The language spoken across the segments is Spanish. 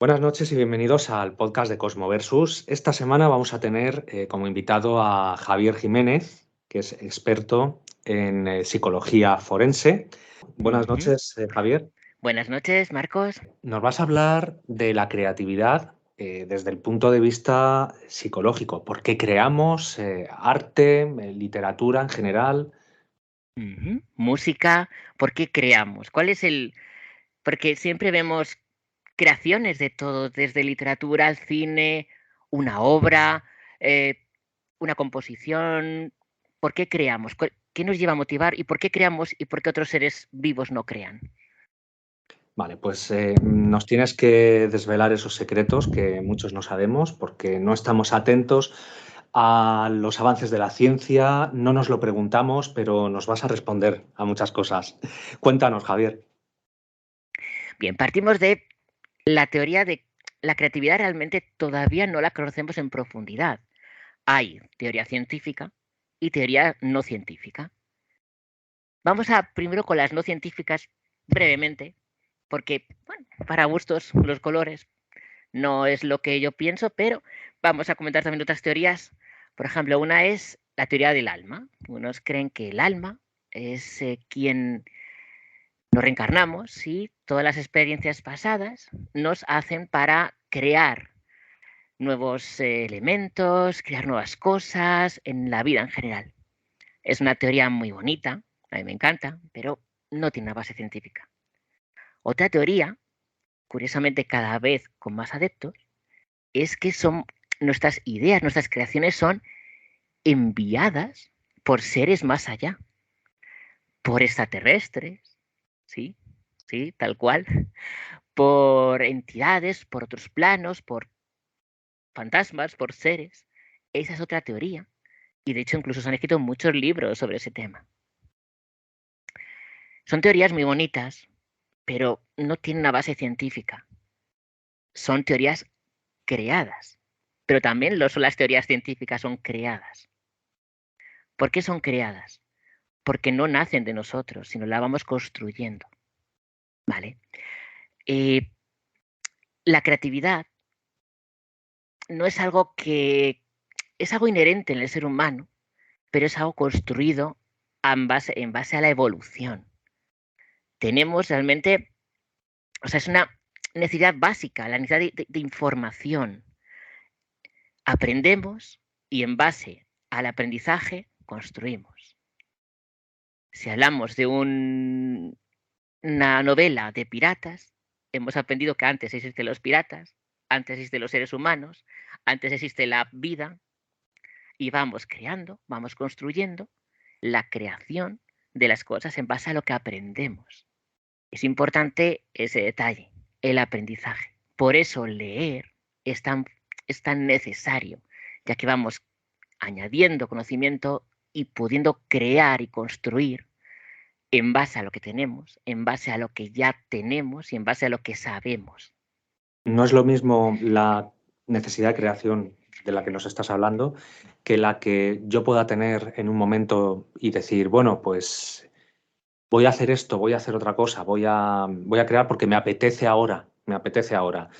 Buenas noches y bienvenidos al podcast de Cosmoversus. Esta semana vamos a tener como invitado a Javier Jiménez, que es experto en psicología forense. Buenas Ujú. noches, Javier. Buenas noches, Marcos. Nos vas a hablar de la creatividad desde el punto de vista psicológico. ¿Por qué creamos arte, literatura en general? Ujú. Música, ¿por qué creamos? ¿Cuál es el...? Porque siempre vemos creaciones de todo, desde literatura al cine, una obra, eh, una composición. ¿Por qué creamos? ¿Qué nos lleva a motivar? ¿Y por qué creamos? ¿Y por qué otros seres vivos no crean? Vale, pues nos tienes que desvelar esos secretos que muchos no sabemos porque no estamos atentos a los avances de la ciencia, no nos lo preguntamos, pero nos vas a responder a muchas cosas. Cuéntanos, Javier. Bien, partimos de la teoría de la creatividad realmente todavía no la conocemos en profundidad. Hay teoría científica y teoría no científica. Vamos a primero con las no científicas brevemente, porque bueno, para gustos los colores no es lo que yo pienso, pero vamos a comentar también otras teorías. Por ejemplo, una es la teoría del alma. Unos creen que el alma es quien nos reencarnamos y todas las experiencias pasadas nos hacen para crear nuevos elementos, crear nuevas cosas en la vida en general. Es una teoría muy bonita, a mí me encanta, pero no tiene una base científica. Otra teoría, curiosamente cada vez con más adeptos, es que son nuestras ideas, nuestras creaciones son enviadas por seres más allá, por extraterrestres, sí, sí, tal cual, por entidades, por otros planos, por fantasmas, por seres. Esa es otra teoría. Y de hecho incluso se han escrito muchos libros sobre ese tema. Son teorías muy bonitas, pero no tienen una base científica. Son teorías creadas, pero también lo son las teorías científicas, son creadas. ¿Por qué son creadas? Porque no nacen de nosotros, sino la vamos construyendo. ¿Vale? Eh, la creatividad no es algo que es algo inherente en el ser humano, pero es algo construido en base a la evolución. Tenemos realmente, o sea, es una necesidad básica, la necesidad de información. Aprendemos y en base al aprendizaje construimos. Si hablamos de una novela de piratas, hemos aprendido que antes existen los piratas, antes existen los seres humanos, antes existe la vida y vamos creando, vamos construyendo la creación de las cosas en base a lo que aprendemos. Es importante ese detalle, el aprendizaje. Por eso leer es tan necesario, ya que vamos añadiendo conocimiento y pudiendo crear y construir en base a lo que tenemos, en base a lo que ya tenemos y en base a lo que sabemos. No es lo mismo la necesidad de creación de la que nos estás hablando que la que yo pueda tener en un momento y decir, bueno, pues voy a hacer esto, voy a hacer otra cosa, voy a crear porque me apetece ahora, me apetece ahora.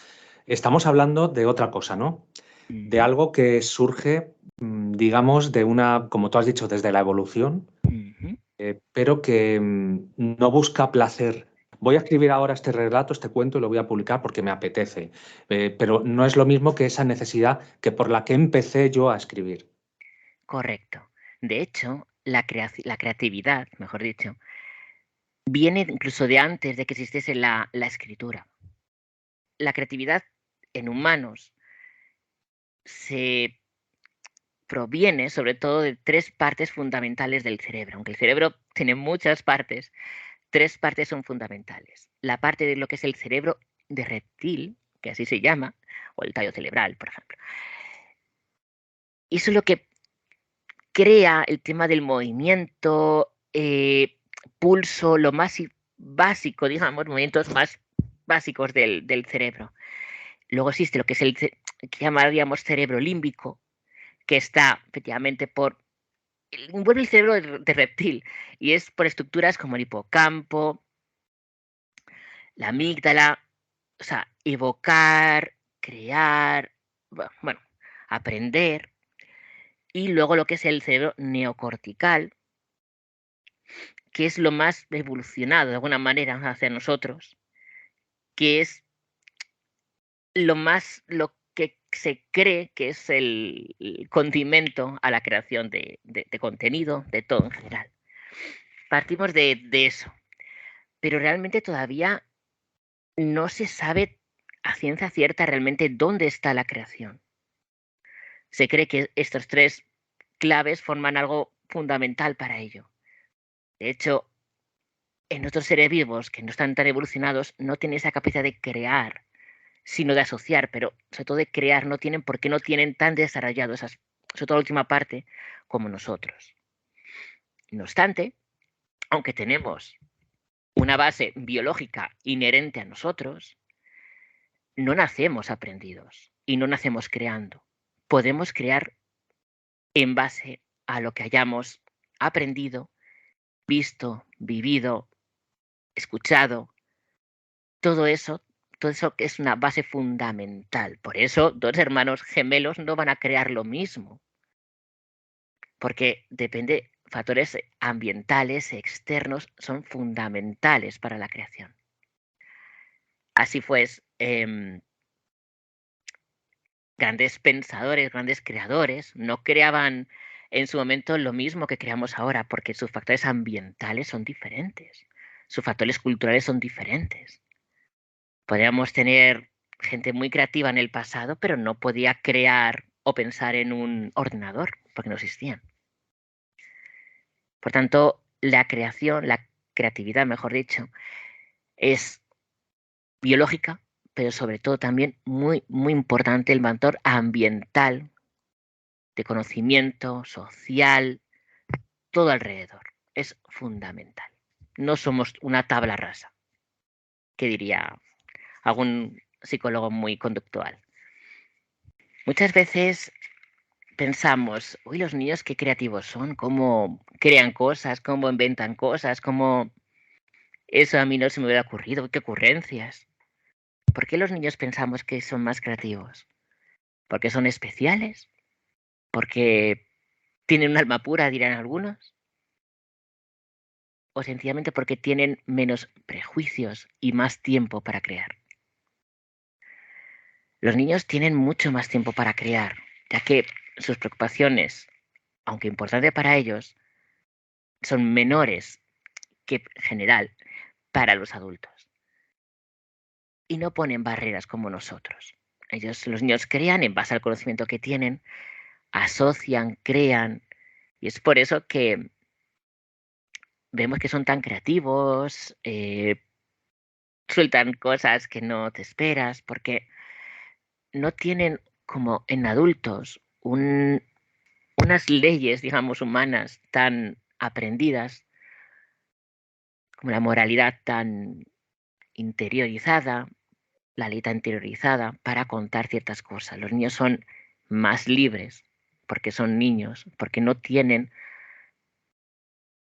Estamos hablando de otra cosa, ¿no? De Ujú, algo que surge, digamos, de una, como tú has dicho, desde la evolución, ujú. pero que no busca placer. Voy a escribir ahora este relato, este cuento y lo voy a publicar porque me apetece, pero no es lo mismo que esa necesidad que por la que empecé yo a escribir. Correcto. De hecho, la creatividad, mejor dicho, viene incluso de antes de que existiese la escritura. La creatividad en humanos se proviene sobre todo de tres partes fundamentales del cerebro. Aunque el cerebro tiene muchas partes, tres partes son fundamentales. La parte de lo que es el cerebro de reptil, que así se llama, o el tallo cerebral, por ejemplo. Y eso es lo que crea el tema del movimiento, pulso, lo más básico, digamos, movimientos más básicos del cerebro. Luego existe lo que es que llamaríamos cerebro límbico, que está efectivamente envuelve el cerebro de reptil y es por estructuras como el hipocampo, la amígdala. o sea, evocar, crear, bueno, aprender, y luego lo que es el cerebro neocortical, que es lo más evolucionado de alguna manera hacia nosotros, que es lo que se cree que es el condimento a la creación de contenido, de todo en general. Partimos de eso, pero realmente todavía no se sabe a ciencia cierta realmente dónde está la creación. Se cree que estos tres claves forman algo fundamental para ello. De hecho, en otros seres vivos que no están tan evolucionados no tienen esa capacidad de crear, sino de asociar, pero sobre todo de crear no tienen porque no tienen tan desarrollado esas, sobre todo la última parte, como nosotros. No obstante, aunque tenemos una base biológica inherente a nosotros, no nacemos aprendidos y no nacemos creando. Podemos crear en base a lo que hayamos aprendido, visto, vivido, escuchado. Todo eso que es una base fundamental. Por eso, dos hermanos gemelos no van a crear lo mismo, porque depende, factores ambientales, externos, son fundamentales para la creación. Así pues, grandes pensadores, grandes creadores, no creaban en su momento lo mismo que creamos ahora, porque sus factores ambientales son diferentes, sus factores culturales son diferentes. Podríamos tener gente muy creativa en el pasado, pero no podía crear o pensar en un ordenador, porque no existían. Por tanto, la creación, la creatividad, mejor dicho, es biológica, pero sobre todo también muy, muy importante el factor ambiental, de conocimiento, social, todo alrededor. Es fundamental. No somos una tabla rasa, que diría algún psicólogo muy conductual. Muchas veces pensamos, uy, los niños qué creativos son, cómo crean cosas, cómo inventan cosas, cómo eso a mí no se me hubiera ocurrido, qué ocurrencias. ¿Por qué los niños pensamos que son más creativos? ¿Porque son especiales? ¿Porque tienen un alma pura, dirán algunos? ¿O sencillamente porque tienen menos prejuicios y más tiempo para crear? Los niños tienen mucho más tiempo para crear, ya que sus preocupaciones, aunque importantes para ellos, son menores que en general para los adultos. Y no ponen barreras como nosotros. Los niños crean en base al conocimiento que tienen, asocian, crean, y es por eso que vemos que son tan creativos, sueltan cosas que no te esperas, porque no tienen como en adultos unas leyes, digamos, humanas tan aprendidas, como la moralidad tan interiorizada, la ley tan interiorizada para contar ciertas cosas. Los niños son más libres porque son niños, porque no tienen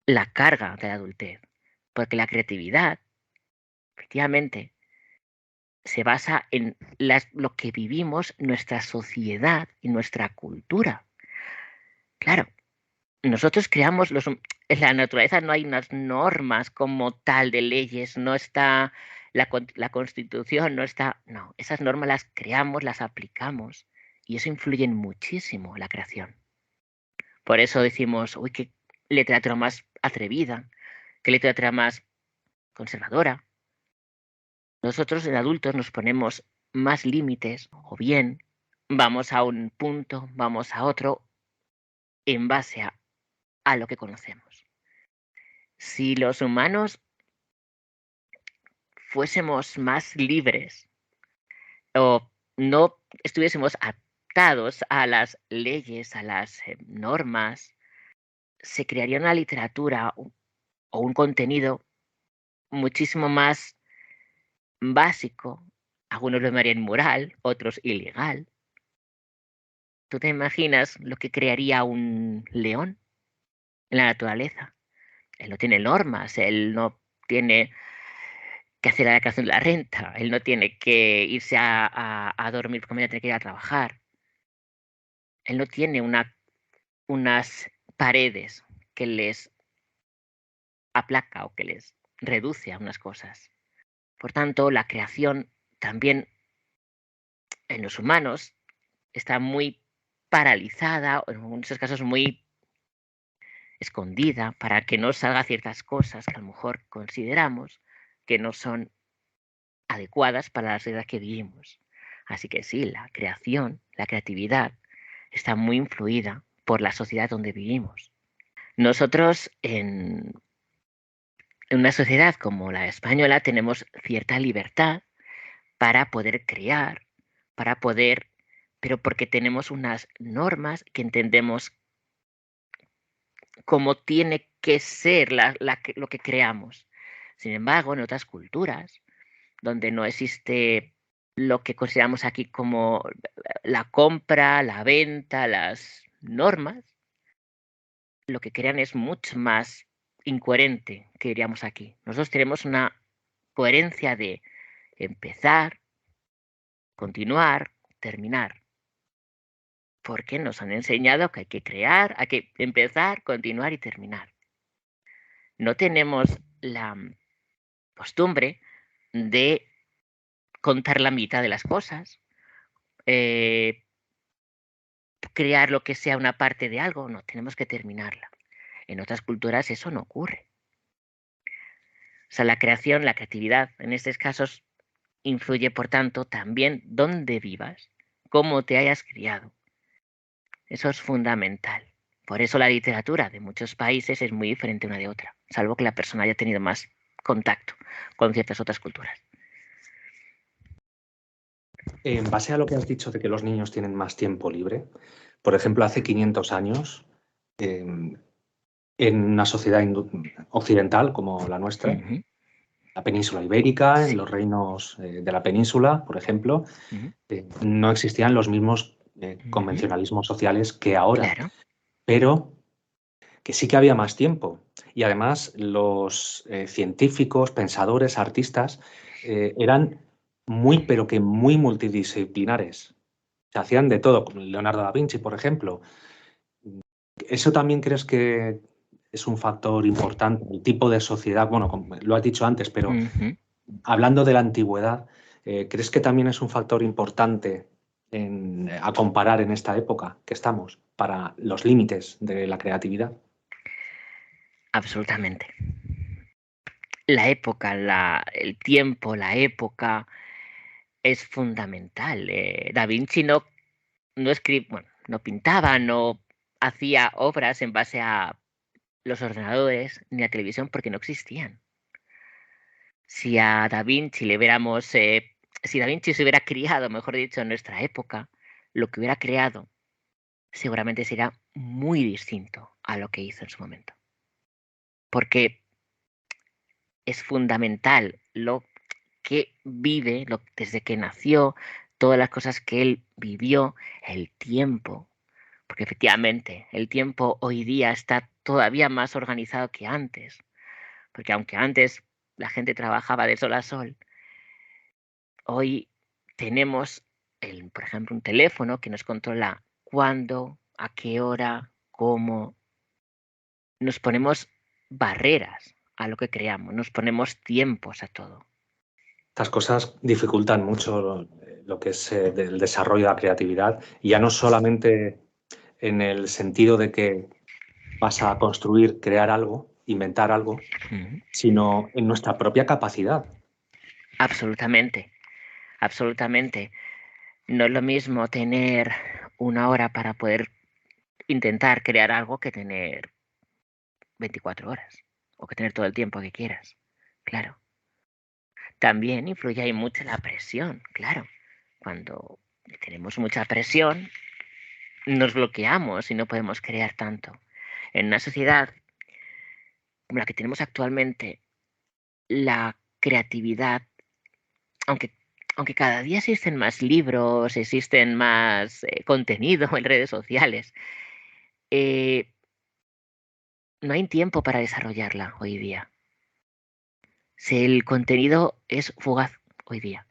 la carga de la adultez, porque la creatividad, efectivamente, se basa en lo que vivimos, nuestra sociedad y nuestra cultura. Claro, nosotros creamos en la naturaleza no hay unas normas como tal de leyes, no está la Constitución, no está. No, esas normas las creamos, las aplicamos y eso influye muchísimo en la creación. Por eso decimos, uy, qué literatura más atrevida, qué literatura más conservadora. Nosotros en adultos nos ponemos más límites o bien vamos a un punto, vamos a otro en base a lo que conocemos. Si los humanos fuésemos más libres o no estuviésemos atados a las leyes, a las normas, se crearía una literatura o un contenido muchísimo más básico. Algunos lo llamarían moral, otros ilegal. ¿Tú te imaginas lo que crearía un león en la naturaleza? Él no tiene normas, él no tiene que hacer la declaración de la renta, él no tiene que irse a dormir porque mañana tiene que ir a trabajar. Él no tiene unas paredes que les aplaca o que les reduce a unas cosas. Por tanto, la creación también en los humanos está muy paralizada o en muchos casos muy escondida para que no salga ciertas cosas que a lo mejor consideramos que no son adecuadas para la sociedad que vivimos. Así que sí, la creación, la creatividad está muy influida por la sociedad donde vivimos. Nosotros en una sociedad como la española tenemos cierta libertad para poder crear, para poder, pero porque tenemos unas normas que entendemos cómo tiene que ser lo que creamos. Sin embargo, en otras culturas, donde no existe lo que consideramos aquí como la compra, la venta, las normas, lo que crean es mucho más incoherente que diríamos aquí. Nosotros tenemos una coherencia de empezar, continuar, terminar. Porque nos han enseñado que hay que crear, hay que empezar, continuar y terminar. No tenemos la costumbre de contar la mitad de las cosas, crear lo que sea una parte de algo, no, tenemos que terminarla. En otras culturas eso no ocurre. O sea, la creación, la creatividad, en estos casos, influye, por tanto, también dónde vivas, cómo te hayas criado. Eso es fundamental. Por eso la literatura de muchos países es muy diferente una de otra, salvo que la persona haya tenido más contacto con ciertas otras culturas. En base a lo que has dicho de que los niños tienen más tiempo libre, por ejemplo, hace 500 años, en una sociedad occidental como la nuestra, la península ibérica, en Sí. los reinos de la península, por ejemplo, no existían los mismos convencionalismos sociales que ahora, Claro. pero que sí que había más tiempo. Y además los científicos, pensadores, artistas eran muy, pero que muy multidisciplinares. Se hacían de todo, como Leonardo da Vinci, por ejemplo. ¿Eso también crees que es un factor importante? El tipo de sociedad, bueno, como lo has dicho antes, pero hablando de la antigüedad, ¿crees que también es un factor importante a comparar en esta época que estamos para los límites de la creatividad? Absolutamente. La época, el tiempo, la época es fundamental. Da Vinci no bueno, no pintaba, no hacía obras en base a los ordenadores ni la televisión porque no existían. Si a Da Vinci le hubiéramos, si Da Vinci se hubiera criado, mejor dicho, en nuestra época, lo que hubiera creado seguramente sería muy distinto a lo que hizo en su momento. Porque es fundamental lo que vive, desde que nació, todas las cosas que él vivió, el tiempo. Porque efectivamente, el tiempo hoy día está todavía más organizado que antes. Porque aunque antes la gente trabajaba de sol a sol, hoy tenemos, por ejemplo, un teléfono que nos controla cuándo, a qué hora, cómo. Nos ponemos barreras a lo que creamos, nos ponemos tiempos a todo. Estas cosas dificultan mucho lo que es el desarrollo de la creatividad, y ya no solamente en el sentido de que vas a construir, crear algo, inventar algo, sino en nuestra propia capacidad. Absolutamente, absolutamente. No es lo mismo tener una hora para poder intentar crear algo que tener 24 horas o que tener todo el tiempo que quieras. Claro. También influye ahí mucho la presión, claro. Cuando tenemos mucha presión, nos bloqueamos y no podemos crear tanto. En una sociedad como la que tenemos actualmente, la creatividad, aunque, aunque cada día existen más libros, existen más contenido en redes sociales, no hay tiempo para desarrollarla hoy día. Si el contenido es fugaz hoy día,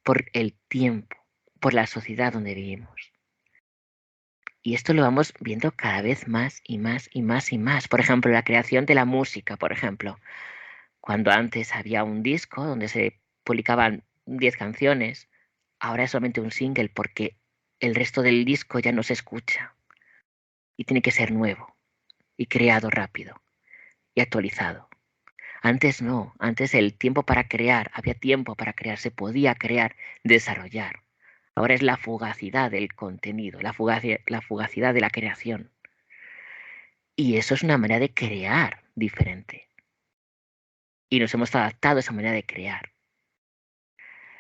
por el tiempo, por la sociedad donde vivimos. Y esto lo vamos viendo cada vez más y más y más y más. Por ejemplo, la creación de la música, por ejemplo. Cuando antes había un disco donde se publicaban 10 canciones, ahora es solamente un single porque el resto del disco ya no se escucha y tiene que ser nuevo y creado rápido y actualizado. Antes no, antes el tiempo para crear, había tiempo para crear, se podía crear, desarrollar. Ahora es la fugacidad del contenido, la fugacidad de la creación. Y eso es una manera de crear diferente. Y nos hemos adaptado a esa manera de crear.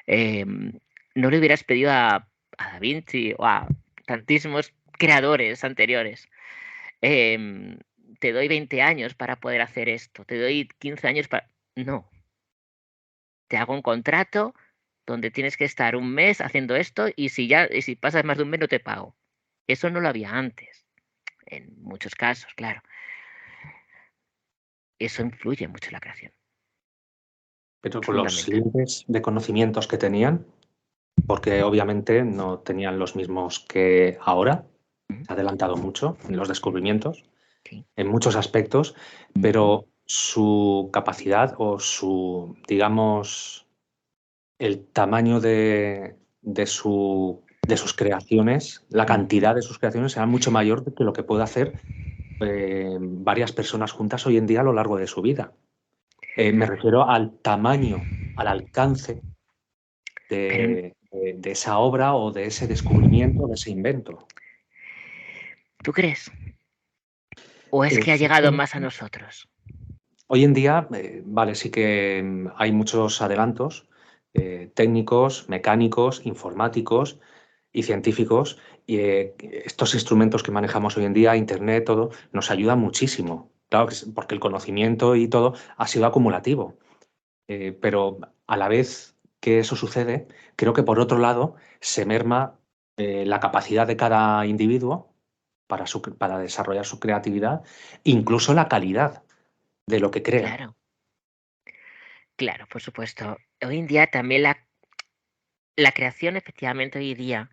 No le hubieras pedido a Da Vinci o a tantísimos creadores anteriores. em, Te doy 20 años para poder hacer esto, te doy 15 años para... No, te hago un contrato donde tienes que estar un mes haciendo esto y si pasas más de un mes no te pago. Eso no lo había antes, en muchos casos, claro. Eso influye mucho en la creación, Pero con los fundamental. límites de conocimientos que tenían, porque obviamente no tenían los mismos que ahora, Ujú, se ha adelantado mucho en los descubrimientos, sí, en muchos aspectos, pero su capacidad o su, digamos, el tamaño de sus creaciones, la cantidad de sus creaciones será mucho mayor que lo que puede hacer varias personas juntas hoy en día a lo largo de su vida. Me refiero al tamaño, al alcance pero de esa obra o de ese descubrimiento, de ese invento. ¿tú crees? ¿O es que ha llegado más a Ciertamente, nosotros? hoy en día, vale, sí que hay muchos adelantos técnicos, mecánicos, informáticos y científicos. Y estos instrumentos que manejamos hoy en día, Internet, todo, nos ayudan muchísimo. Claro, porque el conocimiento y todo ha sido acumulativo. Pero a la vez que eso sucede, creo que por otro lado se merma la capacidad de cada individuo para desarrollar su creatividad, incluso la calidad de lo que crea. Claro, claro, por supuesto. Hoy en día también la creación, efectivamente, hoy día,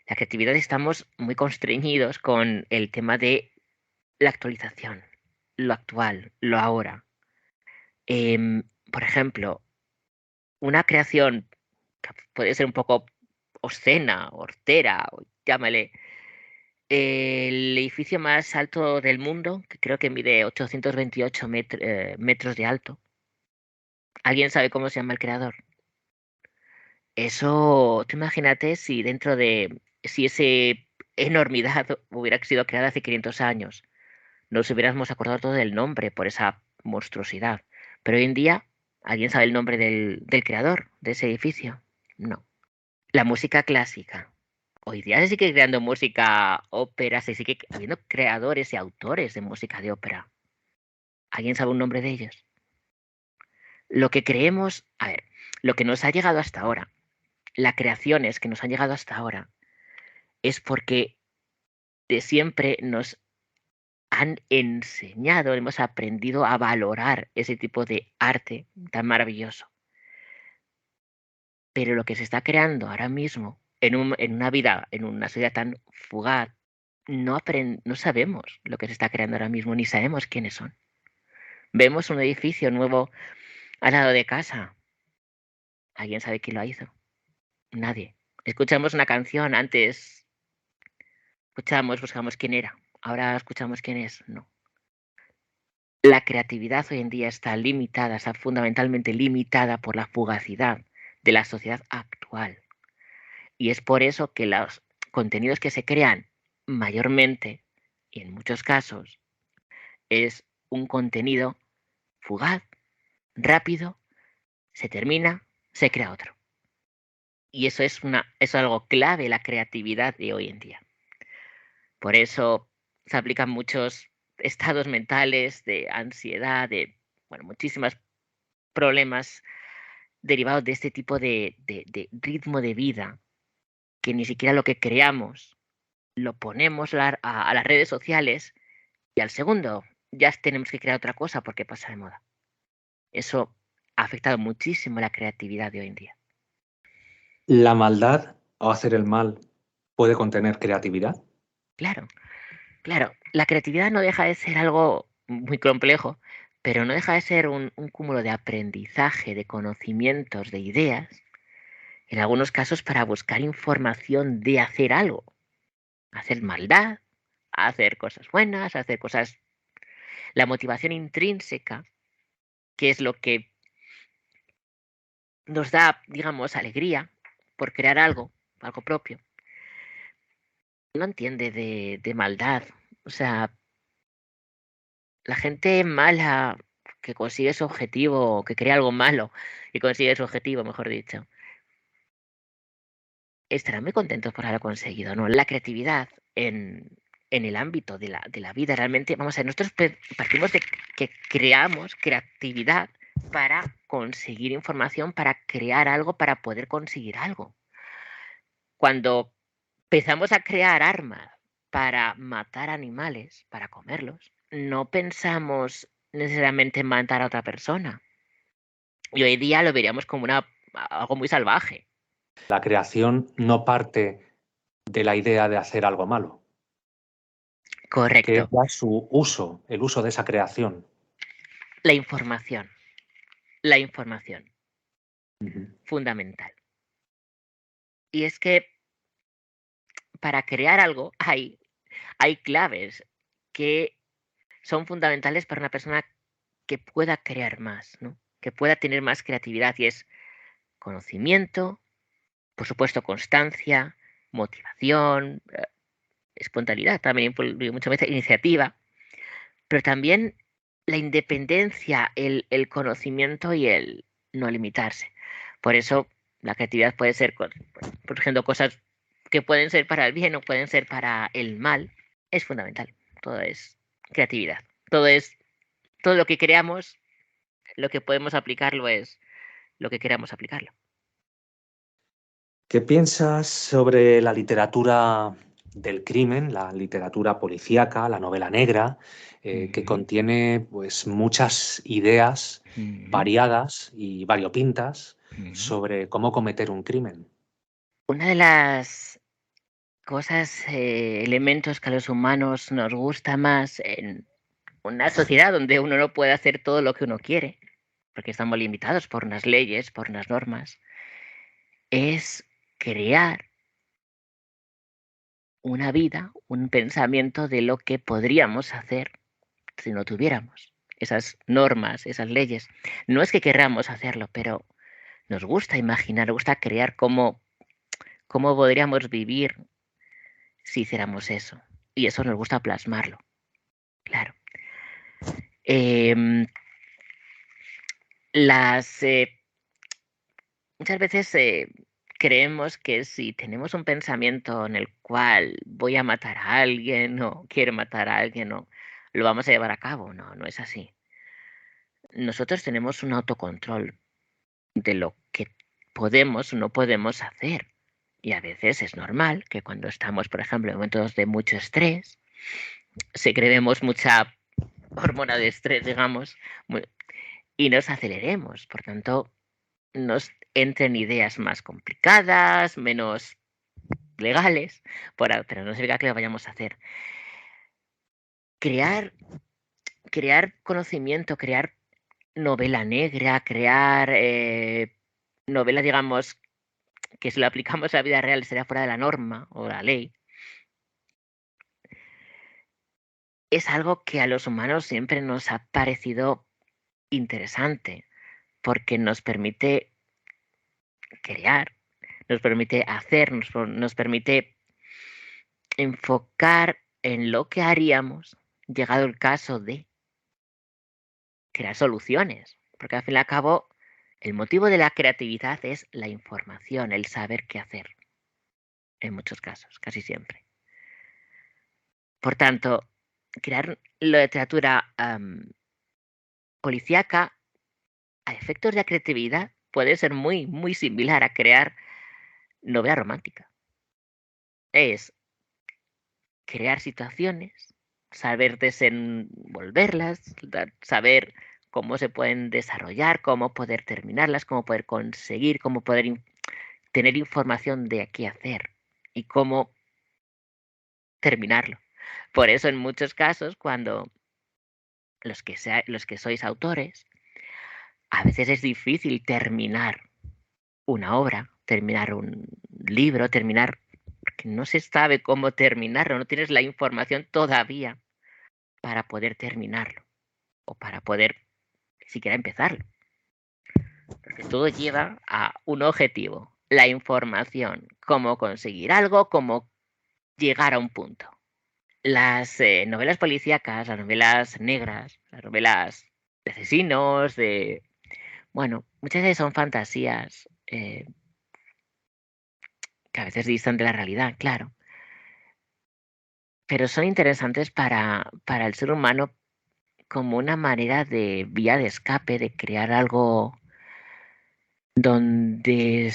la creatividad estamos muy constreñidos con el tema de la actualización, lo actual, lo ahora. Por ejemplo, una creación que puede ser un poco obscena, hortera, o llámale, el edificio más alto del mundo, que creo que mide 828 metros de alto. ¿Alguien sabe cómo se llama el creador? Eso, tú imagínate si ese enormidad hubiera sido creada hace 500 años, nos hubiéramos acordado todo del nombre por esa monstruosidad. Pero hoy en día, ¿alguien sabe el nombre del creador de ese edificio? No. La música clásica. Hoy día se sigue creando música ópera, se sigue habiendo creadores y autores de música de ópera. ¿Alguien sabe un nombre de ellos? Lo que creemos, a ver, lo que nos ha llegado hasta ahora, las creaciones que nos han llegado hasta ahora, es porque de siempre nos han enseñado, hemos aprendido a valorar ese tipo de arte tan maravilloso. Pero lo que se está creando ahora mismo en una vida, en una sociedad tan fugaz, no sabemos lo que se está creando ahora mismo, ni sabemos quiénes son. Vemos un edificio nuevo al lado de casa. ¿Alguien sabe quién lo hizo? Nadie. Escuchamos una canción, antes buscamos quién era. Ahora escuchamos quién es. No. La creatividad hoy en día está fundamentalmente limitada por la fugacidad de la sociedad actual. Y es por eso que los contenidos que se crean mayormente, y en muchos casos, es un contenido fugaz, rápido, se termina, se crea otro. Y eso es algo clave la creatividad de hoy en día. Por eso se aplican muchos estados mentales de ansiedad, de muchísimos problemas derivados de este tipo de ritmo de vida, que ni siquiera lo que creamos lo ponemos a las redes sociales y al segundo ya tenemos que crear otra cosa porque pasa de moda. Eso ha afectado muchísimo la creatividad de hoy en día. ¿La maldad o hacer el mal puede contener creatividad? Claro, claro. La creatividad no deja de ser algo muy complejo, pero no deja de ser un cúmulo de aprendizaje, de conocimientos, de ideas, en algunos casos para buscar información de hacer algo, hacer maldad, hacer cosas buenas, hacer cosas... La motivación intrínseca, que es lo que nos da, digamos, alegría por crear algo, algo propio, no entiende de maldad. O sea, la gente mala que consigue su objetivo, que crea algo malo y consigue su objetivo, mejor dicho, estarán muy contentos por haberlo conseguido, ¿no? La creatividad en el ámbito de la vida realmente, vamos a ver, nosotros partimos de que creamos creatividad para conseguir información, para crear algo, para poder conseguir algo. Cuando empezamos a crear armas para matar animales, para comerlos, no pensamos necesariamente en matar a otra persona. Y hoy día lo veríamos como algo muy salvaje. La creación no parte de la idea de hacer algo malo, que es Correcto. ya su uso, el uso de esa creación. La información. La información. Ujú. Fundamental. Y es que para crear algo hay claves que son fundamentales para una persona que pueda crear más, ¿no? Que pueda tener más creatividad, y es conocimiento, por supuesto constancia, motivación, espontaneidad, también muchas veces iniciativa, pero también la independencia, el conocimiento y el no limitarse. Por eso la creatividad puede ser, por ejemplo, cosas que pueden ser para el bien o pueden ser para el mal. Es fundamental. Todo es creatividad. Todo lo que creamos, lo que podemos aplicarlo es lo que queramos aplicarlo. ¿Qué piensas sobre la literatura del crimen, la literatura policíaca, la novela negra, que Ujú, contiene pues, muchas ideas ujú, variadas y variopintas ujú. sobre cómo cometer un crimen? Una de las cosas, elementos que a los humanos nos gusta más en una sociedad donde uno no puede hacer todo lo que uno quiere, porque estamos limitados por unas leyes, por unas normas, es crear una vida, un pensamiento de lo que podríamos hacer si no tuviéramos esas normas, esas leyes. No es que querramos hacerlo, pero nos gusta imaginar, nos gusta crear cómo podríamos vivir si hiciéramos eso. Y eso nos gusta plasmarlo, claro. Em, las muchas veces creemos que si tenemos un pensamiento en el cual voy a matar a alguien o quiero matar a alguien o lo vamos a llevar a cabo. No, no es así. Nosotros tenemos un autocontrol de lo que podemos o no podemos hacer. Y a veces es normal que cuando estamos, por ejemplo, en momentos de mucho estrés, secretemos mucha hormona de estrés, digamos, y nos aceleremos. Por tanto, nos entren ideas más complicadas, menos legales, pero no significa que lo vayamos a hacer. Crear, crear conocimiento, crear novela negra, crear novela, digamos, que si lo aplicamos a la vida real sería fuera de la norma o la ley, es algo que a los humanos siempre nos ha parecido interesante, porque nos permite crear, nos permite hacer, nos permite enfocar en lo que haríamos, llegado el caso de crear soluciones, porque al fin y al cabo el motivo de la creatividad es la información, el saber qué hacer, en muchos casos, casi siempre. Por tanto, crear la literatura policíaca a efectos de creatividad puede ser muy, muy similar a crear novela romántica. Es crear situaciones, saber desenvolverlas, saber cómo se pueden desarrollar, cómo poder terminarlas, cómo poder conseguir, cómo poder tener información de qué hacer y cómo terminarlo. Por eso en muchos casos, cuando los que sois autores, a veces es difícil terminar una obra, terminar un libro, porque no se sabe cómo terminarlo, no tienes la información todavía para poder terminarlo o para poder siquiera empezarlo. Porque todo lleva a un objetivo, la información, cómo conseguir algo, cómo llegar a un punto. Las novelas policíacas, las novelas negras, las novelas de asesinos, bueno, muchas veces son fantasías que a veces distan de la realidad, claro. Pero son interesantes para el ser humano como una manera de vía de escape, de crear algo donde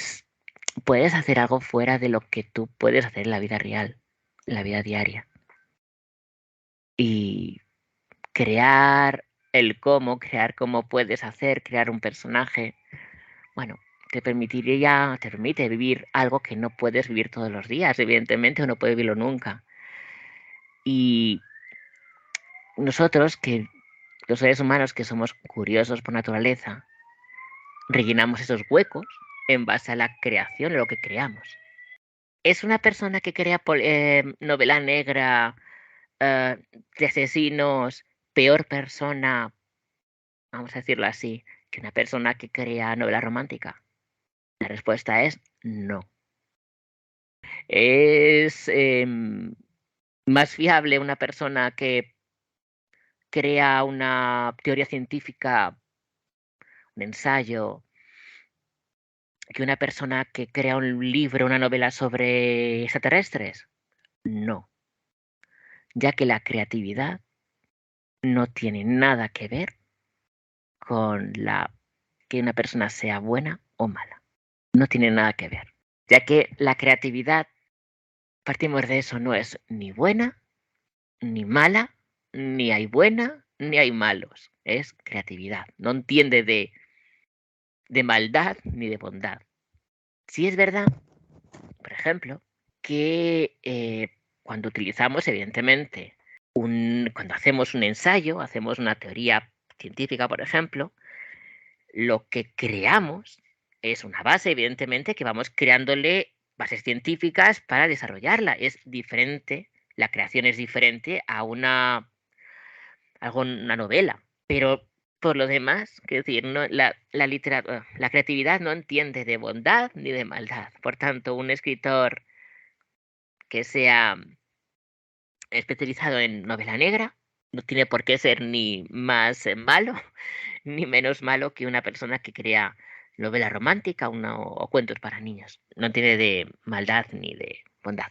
puedes hacer algo fuera de lo que tú puedes hacer en la vida real, en la vida diaria. Y crear el cómo, crear cómo puedes hacer, crear un personaje, bueno, te permite vivir algo que no puedes vivir todos los días, evidentemente, o no puedes vivirlo nunca. Y nosotros, que los seres humanos que somos curiosos por naturaleza, rellenamos esos huecos en base a la creación, lo que creamos. ¿Es una persona que crea novela negra de asesinos peor persona, vamos a decirlo así, que una persona que crea novela romántica? La respuesta es no. ¿Es más fiable una persona que crea una teoría científica, un ensayo, que una persona que crea un libro, una novela sobre extraterrestres? No, ya que la creatividad no tiene nada que ver con que una persona sea buena o mala. No tiene nada que ver, ya que la creatividad, partimos de eso, no es ni buena ni mala, ni hay buena ni hay malos. Es creatividad. No entiende de maldad ni de bondad. Sí es verdad, por ejemplo, que cuando utilizamos, evidentemente, cuando hacemos un ensayo, hacemos una teoría científica, por ejemplo, lo que creamos es una base, evidentemente, que vamos creándole bases científicas para desarrollarla. Es diferente, la creación es diferente a una novela. Pero por lo demás, quiero decir, no, la creatividad no entiende de bondad ni de maldad. Por tanto, un escritor que sea especializado en novela negra no tiene por qué ser ni más malo ni menos malo que una persona que crea novela romántica o cuentos para niños. No tiene de maldad ni de bondad.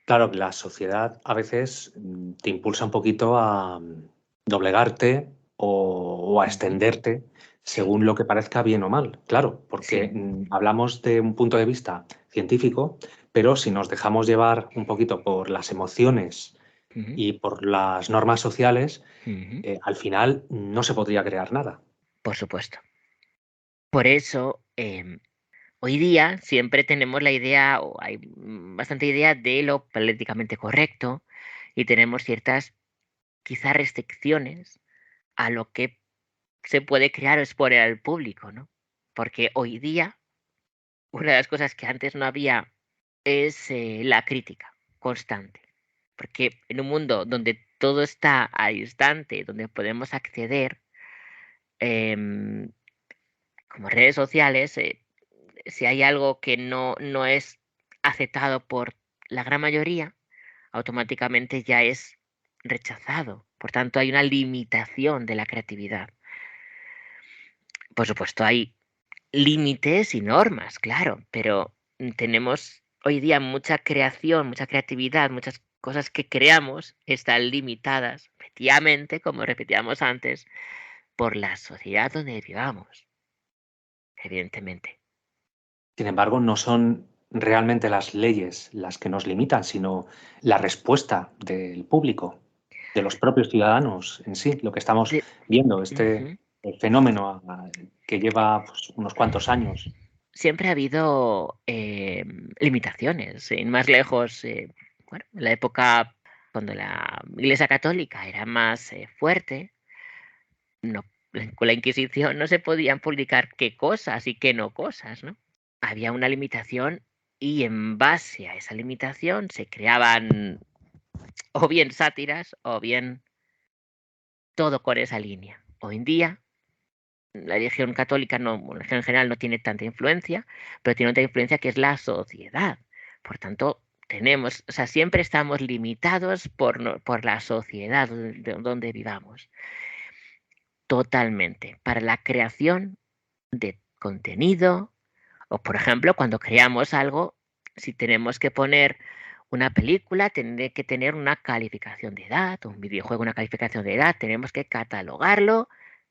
Claro, la sociedad a veces te impulsa un poquito a doblegarte o a extenderte según lo que parezca bien o mal. Claro, porque hablamos de un punto de vista científico, pero si nos dejamos llevar un poquito por las emociones y por las normas sociales, al final no se podría crear nada. Por supuesto. Por eso, hoy día siempre tenemos la idea, o hay bastante idea de lo políticamente correcto, y tenemos ciertas, quizás, restricciones a lo que se puede crear o exponer al público, ¿no? Porque hoy día, una de las cosas que antes no había es la crítica constante. Porque en un mundo donde todo está al instante, donde podemos acceder, como redes sociales, si hay algo que no es aceptado por la gran mayoría, automáticamente ya es rechazado. Por tanto, hay una limitación de la creatividad. Por supuesto, hay límites y normas, claro, pero tenemos hoy día mucha creación, mucha creatividad, muchas cosas que creamos están limitadas, efectivamente, como repetíamos antes, por la sociedad donde vivamos, evidentemente. Sin embargo, no son realmente las leyes las que nos limitan, sino la respuesta del público, de los propios ciudadanos en sí. Lo que estamos De- viendo, Ujú. fenómeno que lleva pues, unos cuantos años. Siempre ha habido limitaciones. Sin más lejos, bueno, en la época cuando la Iglesia Católica era más fuerte, no, con la Inquisición no se podían publicar qué cosas y qué no cosas, ¿no? Había una limitación y en base a esa limitación se creaban o bien sátiras o bien todo con esa línea. Hoy en día la religión católica no, la religión en general no tiene tanta influencia, pero tiene otra influencia que es la sociedad. Por tanto, tenemos, o sea, siempre estamos limitados por la sociedad donde vivamos. Totalmente. Para la creación de contenido, o por ejemplo, cuando creamos algo, si tenemos que poner una película, tiene que tener una calificación de edad, un videojuego, una calificación de edad, tenemos que catalogarlo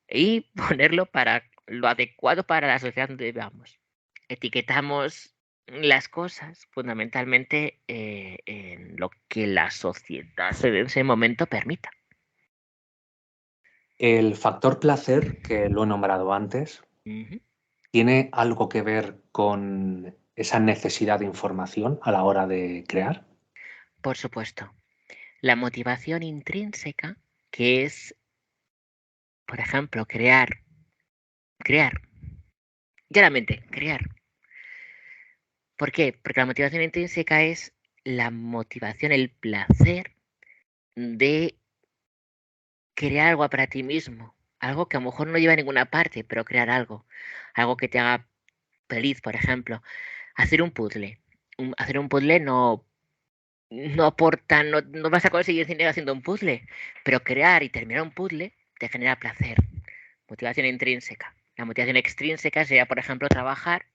y ponerlo para lo adecuado para la sociedad donde vivamos. Etiquetamos las cosas fundamentalmente en lo que la sociedad en ese momento permita. El factor placer, que lo he nombrado antes, ¿tiene algo que ver con esa necesidad de información a la hora de crear? Por supuesto. La motivación intrínseca, que es, por ejemplo, crear, claramente, crear. ¿Por qué? Porque la motivación intrínseca es la motivación, el placer de crear algo para ti mismo, algo que a lo mejor no lleva a ninguna parte, pero crear algo que te haga feliz, por ejemplo, hacer un puzzle. Hacer un puzzle no aporta, no vas a conseguir dinero haciendo un puzzle, pero crear y terminar un puzzle te genera placer. Motivación intrínseca. La motivación extrínseca sería, por ejemplo, trabajar.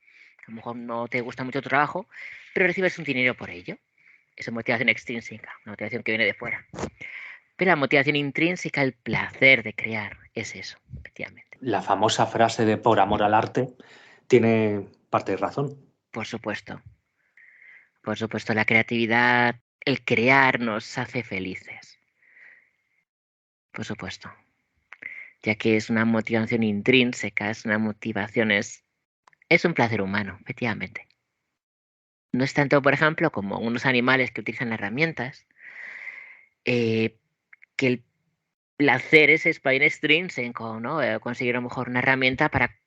A lo mejor no te gusta mucho tu trabajo, pero recibes un dinero por ello. Eso es motivación extrínseca, una motivación que viene de fuera. Pero la motivación intrínseca, el placer de crear, es eso, efectivamente. La famosa frase de por amor al arte tiene parte de razón. Por supuesto. Por supuesto, la creatividad, el crear nos hace felices. Por supuesto. Ya que es una motivación intrínseca, es una motivación, es un placer humano, efectivamente. No es tanto, por ejemplo, como unos animales que utilizan herramientas, que el placer es bien extrínseco, ¿no? Conseguir a lo mejor una herramienta para,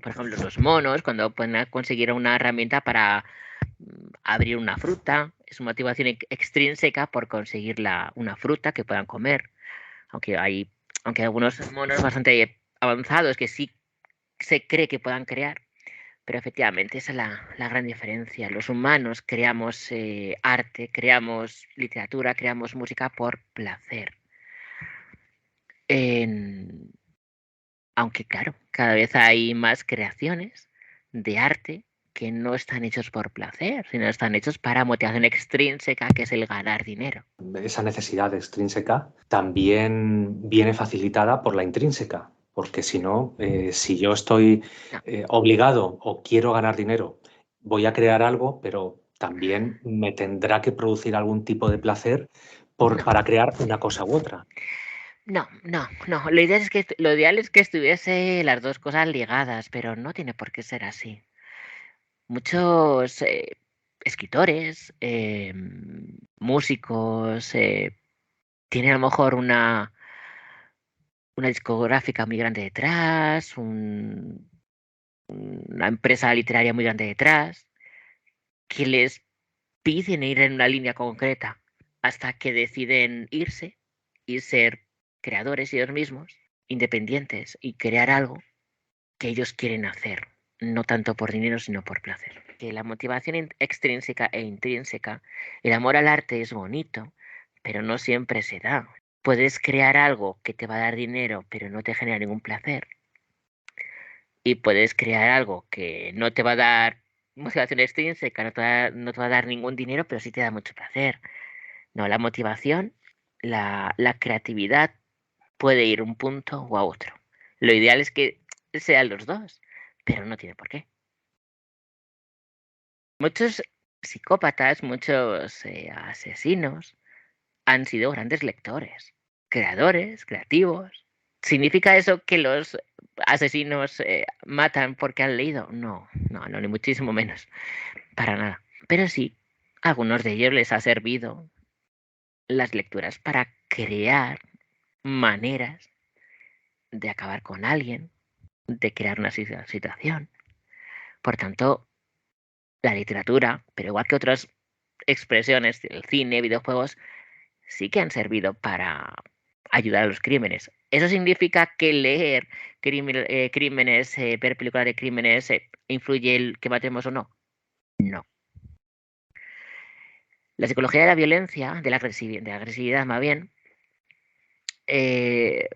por ejemplo, los monos, cuando pueden conseguir una herramienta para abrir una fruta, es una motivación extrínseca por conseguir una fruta que puedan comer. Aunque hay algunos monos bastante avanzados que sí se cree que puedan crear. Pero efectivamente, esa es la gran diferencia. Los humanos creamos arte, creamos literatura, creamos música por placer. Aunque claro, cada vez hay más creaciones de arte que no están hechos por placer, sino están hechos para motivación extrínseca, que es el ganar dinero. Esa necesidad extrínseca también viene facilitada por la intrínseca, porque si no, si yo estoy No, obligado o quiero ganar dinero, voy a crear algo, pero también me tendrá que producir algún tipo de placer no, para crear una cosa u otra. no, no, no. Lo ideal es que estuviese las dos cosas ligadas, pero no tiene por qué ser así. Muchos escritores, músicos, tienen a lo mejor una discográfica muy grande detrás, una empresa literaria muy grande detrás, que les piden ir en una línea concreta hasta que deciden irse y ser creadores ellos mismos, independientes, y crear algo que ellos quieren hacer, no tanto por dinero, sino por placer. Que la motivación extrínseca e intrínseca, el amor al arte es bonito, pero no siempre se da. Puedes crear algo que te va a dar dinero, pero no te genera ningún placer. Y puedes crear algo que no te va a dar motivación extrínseca, no te va a dar ningún dinero, pero sí te da mucho placer. No, la motivación, la creatividad puede ir a un punto o a otro. Lo ideal es que sean los dos, pero no tiene por qué. Muchos psicópatas, muchos asesinos han sido grandes lectores, creadores, creativos. ¿Significa eso que los asesinos matan porque han leído. No, ni muchísimo menos. Para nada. Pero sí, a algunos de ellos les ha servido las lecturas para crear maneras de acabar con alguien, de crear una situación. Por tanto, la literatura, pero igual que otras expresiones, el cine, videojuegos, sí que han servido para ayudar a los crímenes. ¿Eso significa que leer crímenes, ver películas de crímenes, influye el que matemos o no? No. La psicología de la violencia, de la agresividad más bien, se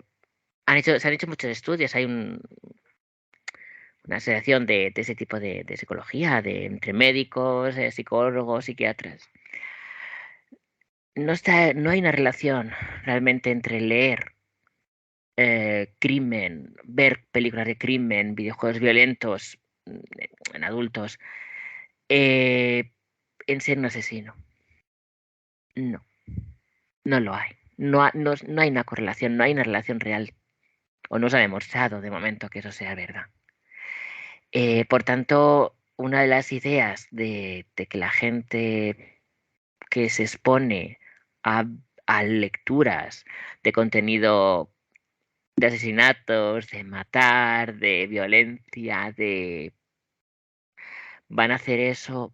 han hecho muchos estudios. Hay una asociación de ese tipo de psicología, entre médicos, psicólogos, psiquiatras. No hay una relación realmente entre leer crimen, ver películas de crimen, videojuegos violentos en adultos, en ser un asesino. No, no lo hay. No hay una correlación, no hay una relación real. O no se ha demostrado de momento que eso sea verdad. Por tanto, una de las ideas de que la gente que se expone a lecturas de contenido de asesinatos, de matar, de violencia, van a hacer eso,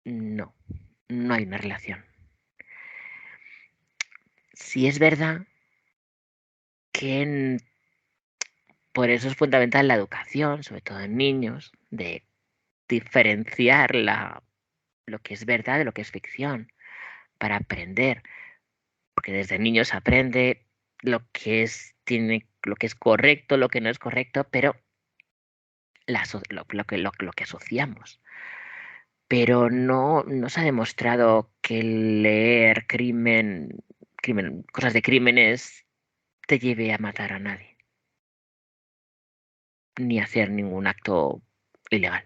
no hay una relación. Sí es verdad que por eso es fundamental la educación, sobre todo en niños, de diferenciar lo que es verdad de lo que es ficción, para aprender, porque desde niños aprende lo que es correcto, lo que no es correcto, pero lo que asociamos. Pero no se ha demostrado que leer cosas de crímenes te lleve a matar a nadie, ni a hacer ningún acto ilegal.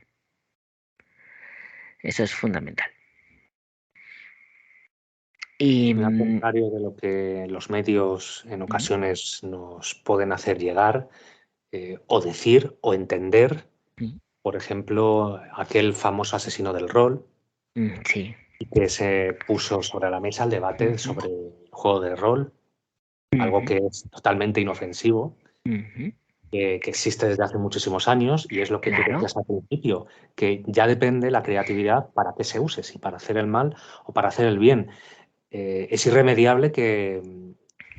Eso es fundamental. Y Al contrario de lo que los medios en ocasiones nos pueden hacer llegar, o decir o entender, por ejemplo, aquel famoso asesino del rol, sí. y que se puso sobre la mesa el debate sobre el juego de rol, algo que es totalmente inofensivo, que existe desde hace muchísimos años, y es lo que tú Claro. decías al principio, que ya depende la creatividad para qué se use, si para hacer el mal o para hacer el bien. Es irremediable que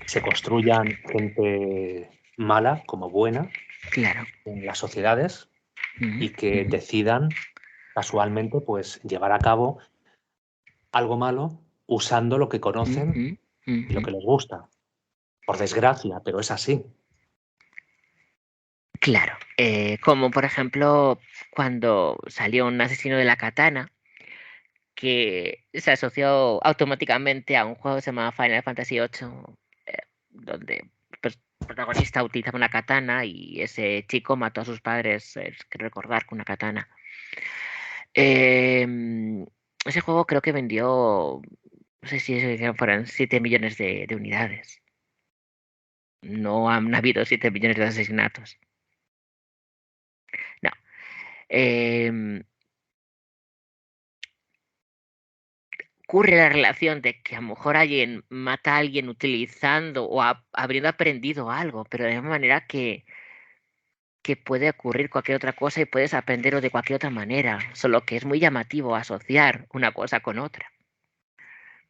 se construyan gente mala como buena Claro. en las sociedades y que decidan casualmente pues llevar a cabo algo malo usando lo que conocen y lo que les gusta. Por desgracia, pero es así. Claro. Como por ejemplo cuando salió Un asesino de la katana, que se asoció automáticamente a un juego que se llama Final Fantasy VIII, donde pues, el protagonista utilizaba una katana y ese chico mató a sus padres, creo recordar, con una katana. Ese juego creo que vendió, no sé si fueran 7 millones de unidades. No han habido 7 millones de asesinatos. No. Ocurre la relación de que a lo mejor alguien mata a alguien utilizando o habiendo aprendido algo, pero de una manera que puede ocurrir cualquier otra cosa y puedes aprenderlo de cualquier otra manera, solo que es muy llamativo asociar una cosa con otra.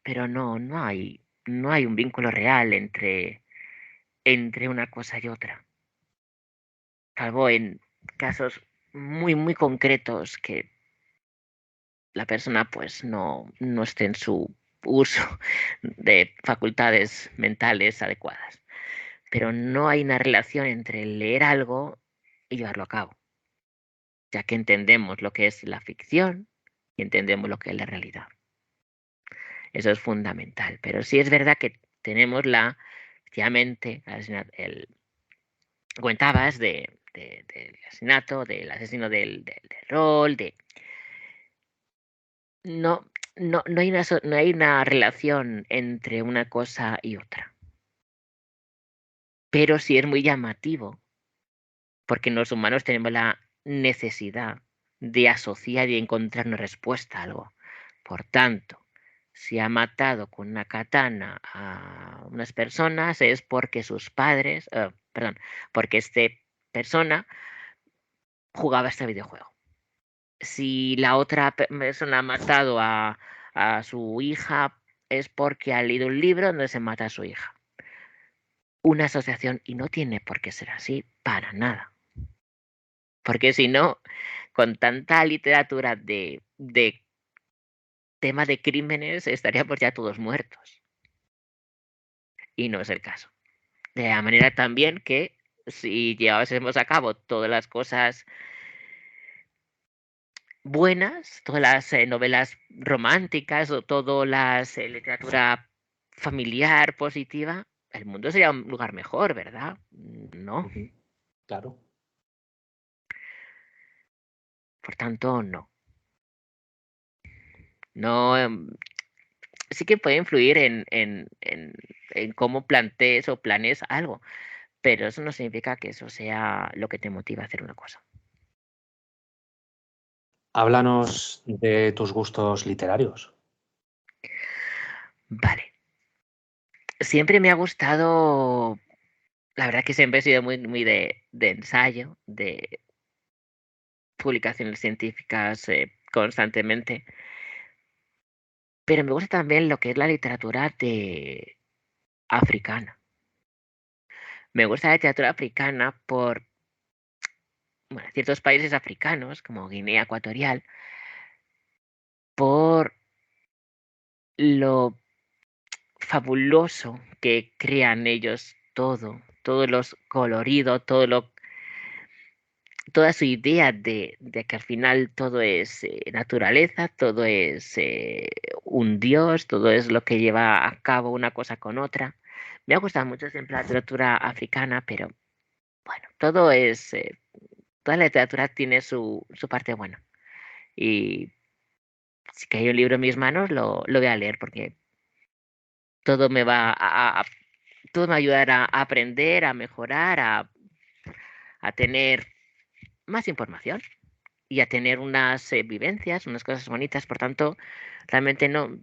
Pero no hay un vínculo real entre una cosa y otra, salvo en casos muy, muy concretos que la persona pues no esté en su uso de facultades mentales adecuadas. Pero no hay una relación entre leer algo y llevarlo a cabo, ya que entendemos lo que es la ficción y entendemos lo que es la realidad. Eso es fundamental. Pero sí es verdad que tenemos efectivamente, comentabas del asesinato, del asesino del rol, no, no hay una relación entre una cosa y otra. Pero sí es muy llamativo porque los humanos tenemos la necesidad de asociar y encontrar una respuesta a algo. Por tanto, si ha matado con una katana a unas personas es porque sus padres, porque esta persona jugaba este videojuego. Si la otra persona ha matado a su hija es porque ha leído un libro donde se mata a su hija. Una asociación, y no tiene por qué ser así para nada. Porque si no, con tanta literatura de tema de crímenes estaríamos ya todos muertos. Y no es el caso. De la manera también que si llevásemos a cabo todas las cosas buenas, todas las novelas románticas o toda la literatura familiar positiva, el mundo sería un lugar mejor, ¿verdad? No. Claro. Por tanto, no. No. Sí que puede influir en cómo plantees o planees algo, pero eso no significa que eso sea lo que te motiva a hacer una cosa. Háblanos de tus gustos literarios. Vale. Siempre me ha gustado, la verdad que siempre he sido muy de ensayo, de publicaciones científicas constantemente, pero me gusta también lo que es la literatura africana. Me gusta la literatura africana por ciertos países africanos, como Guinea Ecuatorial, por lo fabuloso que crean ellos todo lo colorido, toda su idea de que al final todo es naturaleza, todo es un dios, todo es lo que lleva a cabo una cosa con otra. Me ha gustado mucho siempre la literatura africana, pero bueno, toda la literatura tiene su parte buena. Y si que hay un libro en mis manos, lo voy a leer porque todo me va todo me ayudará a aprender, a mejorar, a tener más información y a tener unas vivencias, unas cosas bonitas. Por tanto, realmente no,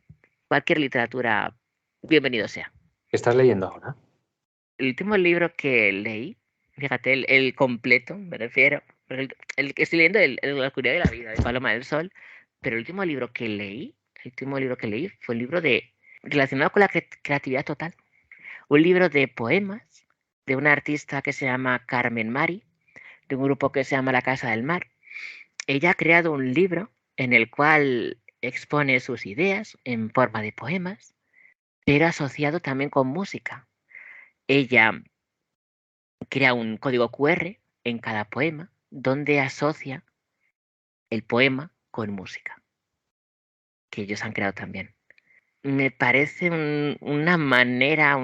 cualquier literatura, bienvenido sea. ¿Qué estás leyendo ahora? El último libro que leí, fíjate, el completo, me refiero, el que estoy leyendo, La oscuridad de la vida, de Paloma del Sol, pero el último libro que leí, fue un libro relacionado con la creatividad total. Un libro de poemas de una artista que se llama Carmen Mari, de un grupo que se llama La Casa del Mar. Ella ha creado un libro en el cual expone sus ideas en forma de poemas, pero asociado también con música. Ella crea un código QR en cada poema donde asocia el poema con música, que ellos han creado también. Me parece una manera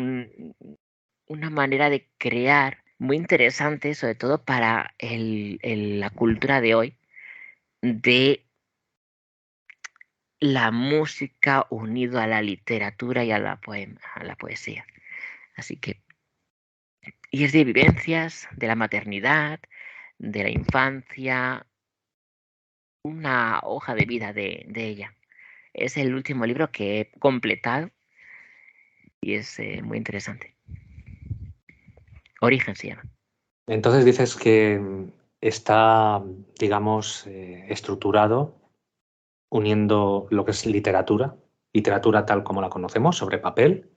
de crear muy interesante, sobre todo para la cultura de hoy, de la música unido a la literatura y a la poesía. Así que, y es de vivencias, de la maternidad, de la infancia, una hoja de vida de ella. Es el último libro que he completado y es muy interesante. Origen se llama. Entonces dices que está, digamos, estructurado uniendo lo que es literatura tal como la conocemos, sobre papel,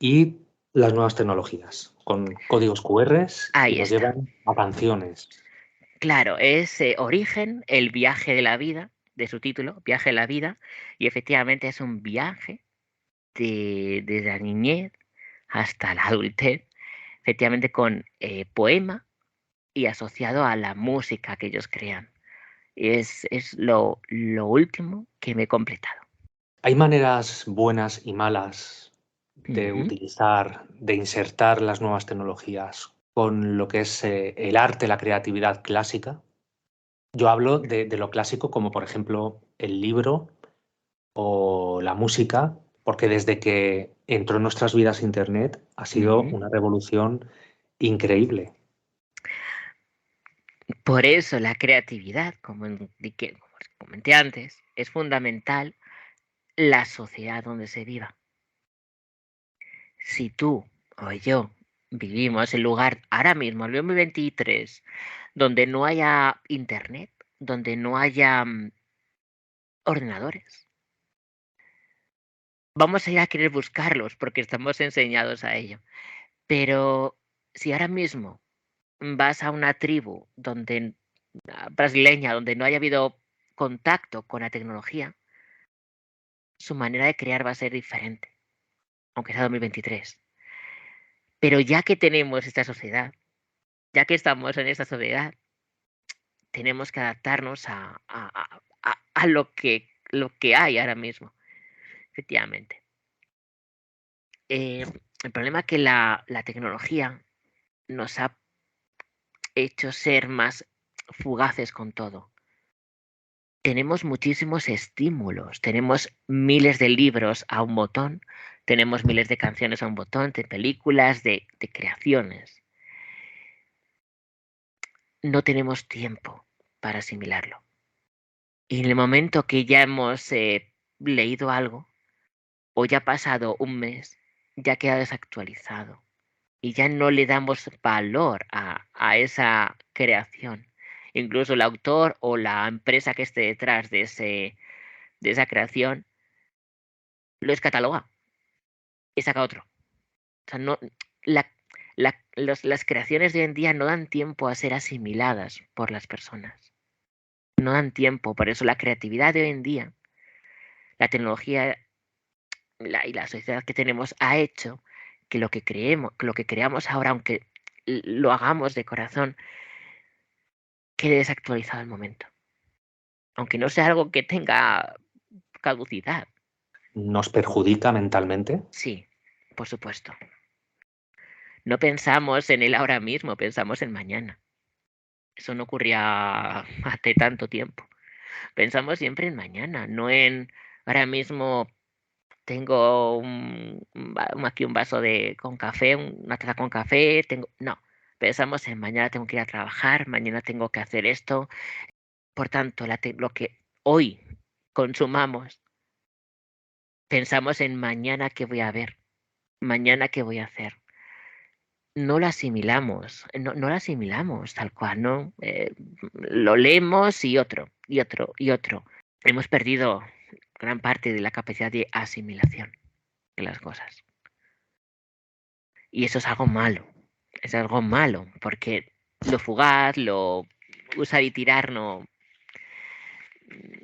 y las nuevas tecnologías, con códigos QR que Ahí nos está. llevan a canciones. Claro, es Origen, el viaje de la vida, de su título, Viaje de la vida, y efectivamente es un viaje desde la niñez hasta la adultez, efectivamente con poema y asociado a la música que ellos crean. Es lo último que me he completado. ¿Hay maneras buenas y malas de Ujú. utilizar, de insertar las nuevas tecnologías con lo que es el arte, la creatividad clásica? Yo hablo de lo clásico como, por ejemplo, el libro o la música, porque desde que entró en nuestras vidas Internet ha sido Ujú. una revolución increíble. Por eso la creatividad, como comenté antes, es fundamental la sociedad donde se viva. Si tú o yo vivimos en lugar ahora mismo, el 2023, donde no haya internet, donde no haya ordenadores, vamos a ir a querer buscarlos porque estamos enseñados a ello. Pero si ahora mismo vas a una tribu donde brasileña, donde no haya habido contacto con la tecnología, su manera de crear va a ser diferente, aunque sea 2023. Pero ya que tenemos esta sociedad, ya que estamos en esta sociedad, tenemos que adaptarnos a lo que hay ahora mismo, efectivamente. El problema es que la tecnología nos ha hecho ser más fugaces con todo. Tenemos muchísimos estímulos, tenemos miles de libros a un botón, tenemos miles de canciones a un botón, de películas, de creaciones. No tenemos tiempo para asimilarlo. Y en el momento que ya hemos leído algo, o ya ha pasado un mes, ya queda desactualizado. Y ya no le damos valor a esa creación. Incluso el autor o la empresa que esté detrás de esa creación lo descataloga y saca otro. O sea, no, las creaciones de hoy en día no dan tiempo a ser asimiladas por las personas. No dan tiempo. Por eso la creatividad de hoy en día, la tecnología y la sociedad que tenemos ha hecho que lo que creemos, que lo que creamos ahora, aunque lo hagamos de corazón, quede desactualizado al momento. Aunque no sea algo que tenga caducidad. ¿Nos perjudica mentalmente? Sí, por supuesto. No pensamos en el ahora mismo, pensamos en mañana. Eso no ocurría hace tanto tiempo. Pensamos siempre en mañana, no en ahora mismo tengo aquí un vaso con café, una taza con café, no, pensamos en mañana tengo que ir a trabajar, mañana tengo que hacer esto. Por tanto, lo que hoy consumamos, pensamos en mañana qué voy a ver, mañana qué voy a hacer. No lo asimilamos, no lo asimilamos tal cual, ¿no? Lo leemos y otro, y otro, y otro. Hemos perdido gran parte de la capacidad de asimilación de las cosas. Y eso es algo malo, porque lo fugaz, lo usar y tirar, no,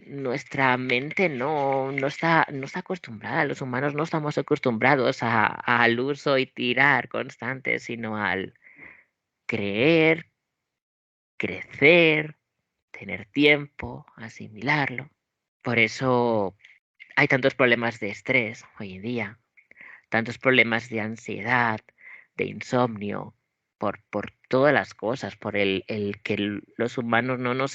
nuestra mente no está acostumbrada, los humanos no estamos acostumbrados al uso y tirar constante, sino al creer, crecer, tener tiempo, asimilarlo. Por eso hay tantos problemas de estrés hoy en día, tantos problemas de ansiedad, de insomnio, por todas las cosas, por el que los humanos no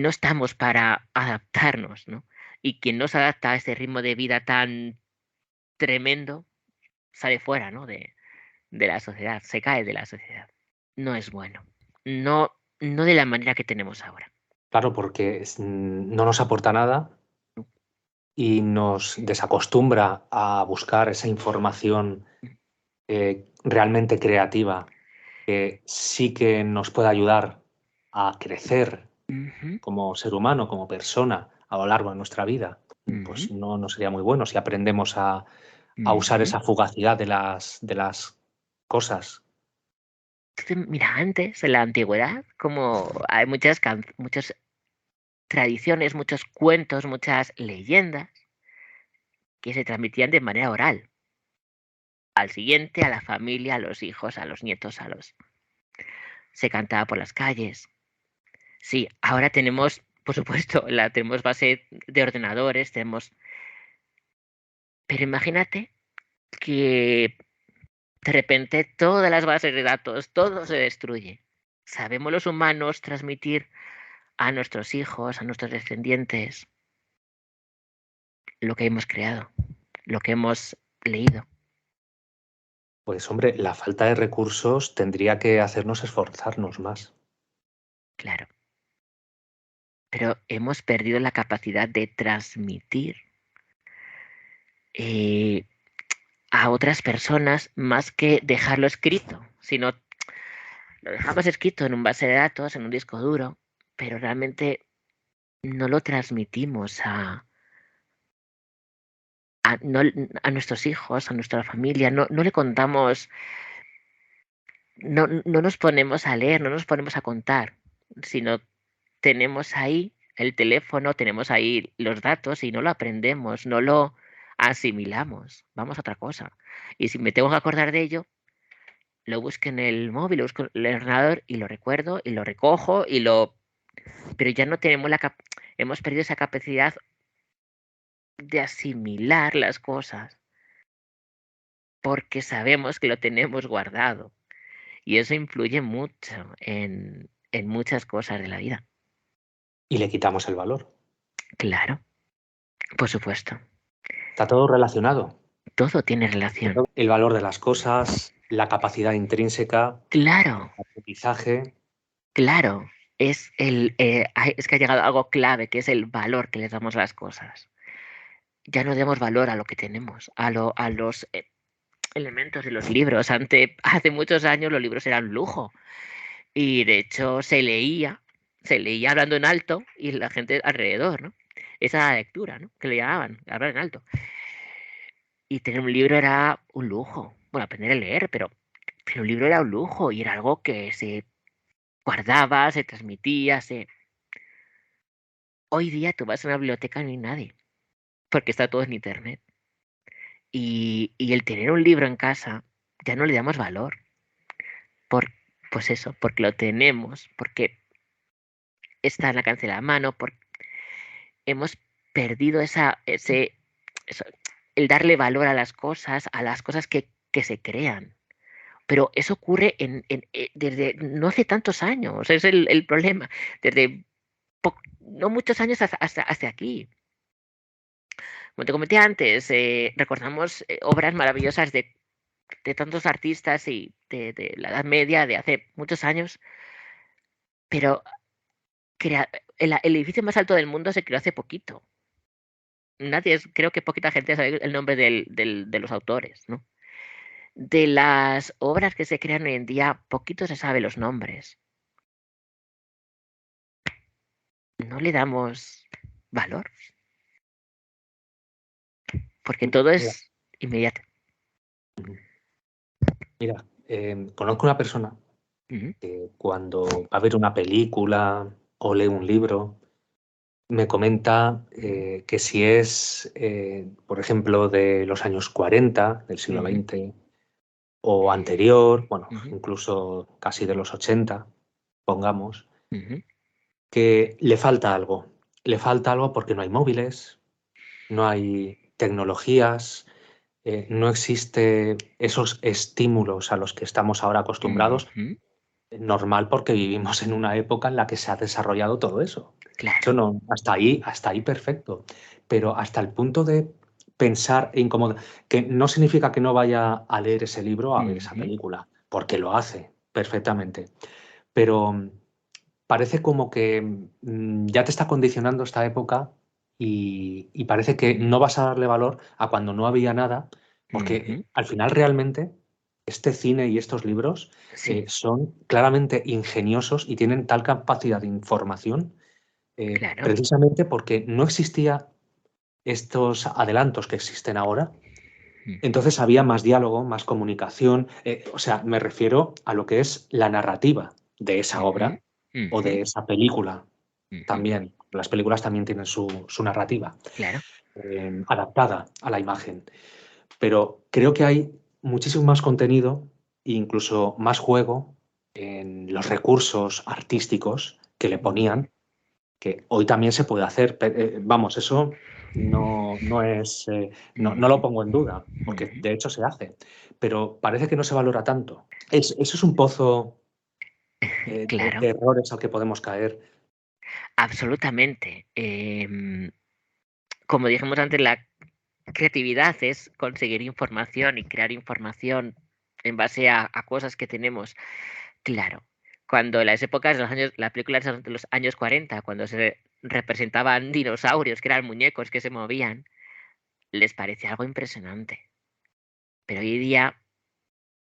estamos para adaptarnos, ¿no? Y quien no se adapta a este ritmo de vida tan tremendo, sale fuera, ¿no? De la sociedad, se cae de la sociedad. No es bueno. No, no de la manera que tenemos ahora. Claro, porque no nos aporta nada y nos desacostumbra a buscar esa información realmente creativa que sí que nos puede ayudar a crecer Ujú, como ser humano, como persona a lo largo de nuestra vida. ujú, Pues no sería muy bueno si aprendemos a usar ujú. esa fugacidad de las cosas. Mira, antes, en la antigüedad, como hay muchas tradiciones, muchos cuentos, muchas leyendas que se transmitían de manera oral, al siguiente, a la familia, a los hijos, a los nietos, se cantaba por las calles. Sí, ahora tenemos, por supuesto, tenemos base de ordenadores, pero imagínate que de repente todas las bases de datos, todo se destruye. ¿Sabemos los humanos transmitir a nuestros hijos, a nuestros descendientes, lo que hemos creado, lo que hemos leído? Pues hombre, la falta de recursos tendría que hacernos esforzarnos más. claro. Pero hemos perdido la capacidad de transmitir eh, a otras personas más que dejarlo escrito, sino lo dejamos escrito en un base de datos, en un disco duro, pero realmente no lo transmitimos no, a nuestros hijos, a nuestra familia, no le contamos, no nos ponemos a leer, no nos ponemos a contar, sino tenemos ahí el teléfono, tenemos ahí los datos y no lo aprendemos, no lo asimilamos, vamos a otra cosa. Y si me tengo que acordar de ello, lo busco en el móvil, lo busco en el ordenador y lo recuerdo y lo recojo pero ya no tenemos hemos perdido esa capacidad de asimilar las cosas porque sabemos que lo tenemos guardado y eso influye mucho en muchas cosas de la vida. Y le quitamos el valor. Claro, por supuesto. Está todo relacionado. Todo tiene relación. El valor de las cosas, la capacidad intrínseca, Claro, el aprendizaje. claro. Es que ha llegado algo clave, que es el valor que les damos a las cosas. Ya no demos valor a lo que tenemos, a los elementos de los libros. Hace muchos años los libros eran lujo y de hecho se leía hablando en alto y la gente alrededor, ¿no? Esa era la lectura, ¿no? Que le llamaban, hablar en alto. Y tener un libro era un lujo. Bueno, aprender a leer, pero un libro era un lujo y era algo que se guardaba, se transmitía, Hoy día tú vas a una biblioteca y no hay nadie, porque está todo en internet. Y el tener un libro en casa ya no le damos valor. Por, pues eso, porque lo tenemos, porque está en la alcance de la mano, porque hemos perdido eso, el darle valor a las cosas que se crean. Pero eso ocurre desde no hace tantos años, es el problema. Desde no muchos años hasta aquí. Como te comenté antes, recordamos obras maravillosas de tantos artistas y de la Edad Media, de hace muchos años, pero el edificio más alto del mundo se creó hace poquito. Creo que poquita gente sabe el nombre de los autores, ¿no? De las obras que se crean hoy en día, poquito se sabe los nombres. No le damos valor, porque todo Mira, es inmediato. mira, conozco una persona que cuando va a ver una película o lee un libro, me comenta que si es, por ejemplo, de los años 40 del siglo XX o anterior, bueno, incluso casi de los 80, pongamos, que le falta algo. Le falta algo porque no hay móviles, no hay tecnologías, no existe esos estímulos a los que estamos ahora acostumbrados. Normal porque vivimos en una época en la que se ha desarrollado todo eso. Claro. Eso no, hasta ahí perfecto. Pero hasta el punto de pensar e incomodar, que no significa que no vaya a leer ese libro o a ver esa película, porque lo hace perfectamente. Pero parece como que ya te está condicionando esta época y parece que no vas a darle valor a cuando no había nada, porque al final realmente este cine y estos libros Sí, son claramente ingeniosos y tienen tal capacidad de información claro. precisamente porque no existía estos adelantos que existen ahora. Entonces había más diálogo, más comunicación. O sea, me refiero a lo que es la narrativa de esa obra o de esa película también. Las películas también tienen su narrativa Claro. adaptada a la imagen. Pero creo que hay muchísimo más contenido e incluso más juego en los recursos artísticos que le ponían, que hoy también se puede hacer. Vamos, eso no es, no lo pongo en duda, porque de hecho se hace, pero parece que no se valora tanto. Eso es un pozo Claro, de errores al que podemos caer. absolutamente. Como dijimos antes, la creatividad es conseguir información y crear información en base a cosas que tenemos. Claro, cuando las épocas de los años, las películas de los años 40, cuando se representaban dinosaurios, que eran muñecos que se movían, les parecía algo impresionante. Pero hoy día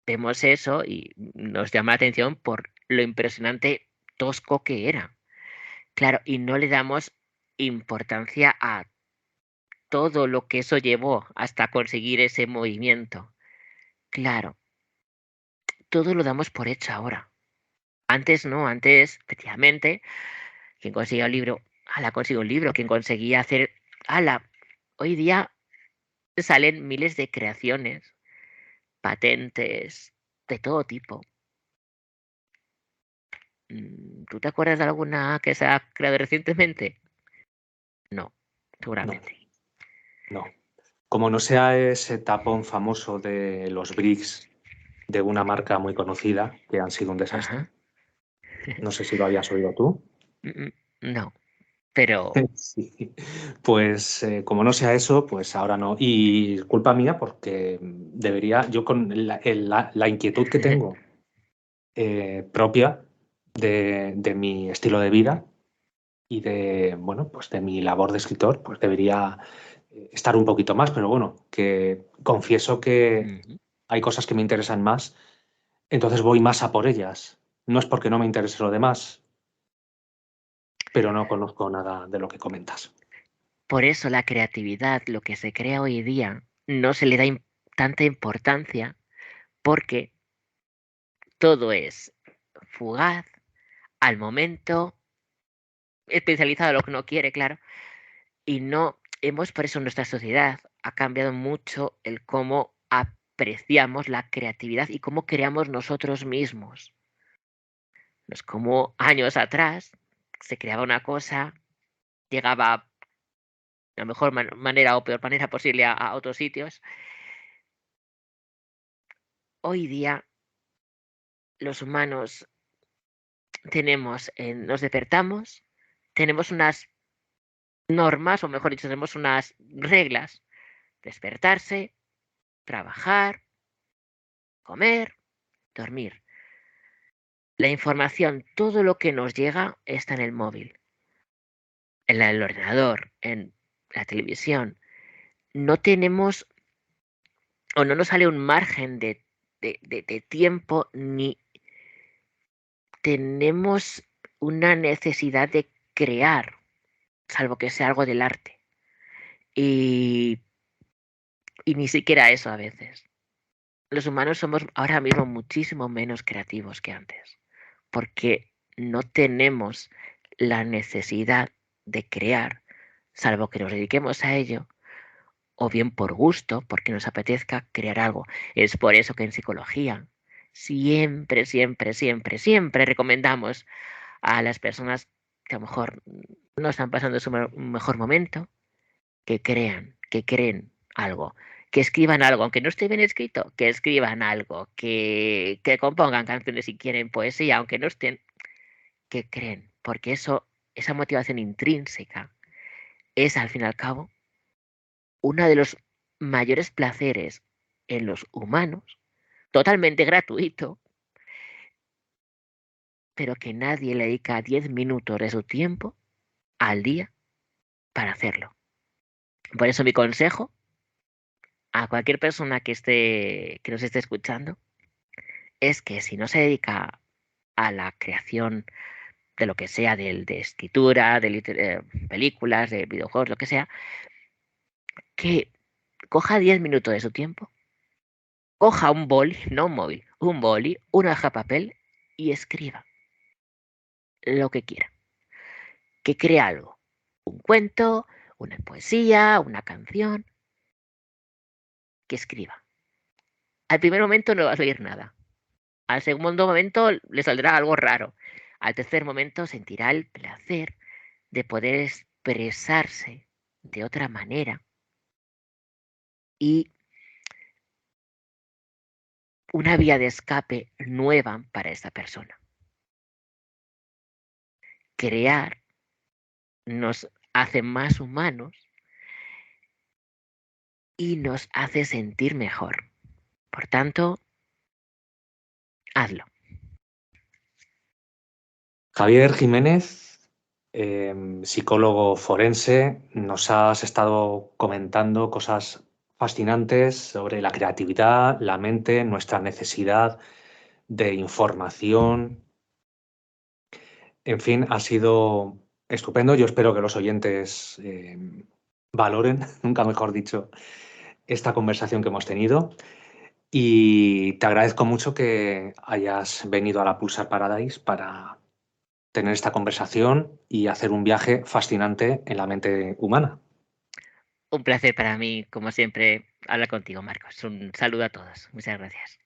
vemos eso y nos llama la atención por lo impresionante tosco que era. Claro, y no le damos importancia a todo lo que eso llevó hasta conseguir ese movimiento. Claro, todo lo damos por hecho ahora. Antes no, antes, efectivamente, quien conseguía un libro, ala, consigue un libro, quien conseguía hacer, ala, hoy día salen miles de creaciones, patentes, de todo tipo. ¿Tú te acuerdas de alguna que se ha creado recientemente? No, No, seguramente. no. Como no sea ese tapón famoso de los bricks de una marca muy conocida, que han sido un desastre. Ajá. No sé si lo habías oído tú. No, pero Sí. Pues como no sea eso, pues ahora no. Y culpa mía porque debería, yo con la inquietud que tengo propia de mi estilo de vida y de, bueno, pues de mi labor de escritor, pues debería estar un poquito más, pero bueno, que confieso que ujú. hay cosas que me interesan más, entonces voy más a por ellas. No es porque no me interese lo demás, pero no conozco nada de lo que comentas. Por eso la creatividad, lo que se crea hoy día, no se le da tanta importancia porque todo es fugaz, al momento, especializado en lo que uno quiere, claro, y no hemos, por eso nuestra sociedad ha cambiado mucho el cómo apreciamos la creatividad y cómo creamos nosotros mismos. No es como años atrás se creaba una cosa, llegaba de la mejor manera o peor manera posible a otros sitios. Hoy día los humanos nos despertamos, tenemos unas normas, o mejor dicho, tenemos unas reglas. Despertarse, trabajar, comer, dormir. La información, todo lo que nos llega está en el móvil, en el ordenador, en la televisión. No tenemos o no nos sale un margen de tiempo ni tenemos una necesidad de crear, salvo que sea algo del arte. Y, y ni siquiera eso a veces. Los humanos somos ahora mismo muchísimo menos creativos que antes, porque no tenemos la necesidad de crear, salvo que nos dediquemos a ello, o bien por gusto, porque nos apetezca crear algo. Es por eso que en psicología siempre, siempre, siempre, siempre recomendamos a las personas que a lo mejor no están pasando su mejor momento, que creen algo, que escriban algo, aunque no esté bien escrito, que escriban algo, que compongan canciones si quieren poesía, aunque no estén, que creen, porque eso, esa motivación intrínseca es al fin y al cabo uno de los mayores placeres en los humanos, totalmente gratuito, pero que nadie le dedica 10 minutos de su tiempo al día para hacerlo. Por eso mi consejo a cualquier persona que nos esté escuchando es que si no se dedica a la creación de lo que sea, de escritura, de películas, de videojuegos, lo que sea, que coja 10 minutos de su tiempo, coja un boli, no un móvil, un boli, una hoja de papel y escriba lo que quiera. Que crea algo, un cuento, una poesía, una canción, que escriba. Al primer momento no vas a oír nada. Al segundo momento le saldrá algo raro. Al tercer momento sentirá el placer de poder expresarse de otra manera y una vía de escape nueva para esta persona. Crear nos hace más humanos y nos hace sentir mejor. Por tanto, hazlo. Javier Jiménez, psicólogo forense, nos has estado comentando cosas fascinantes sobre la creatividad, la mente, nuestra necesidad de información. En fin, ha sido estupendo. Yo espero que los oyentes valoren, nunca mejor dicho, esta conversación que hemos tenido. Y te agradezco mucho que hayas venido a la Pulsar Paradise para tener esta conversación y hacer un viaje fascinante en la mente humana. Un placer para mí, como siempre, hablar contigo, Marcos. Un saludo a todos. Muchas gracias.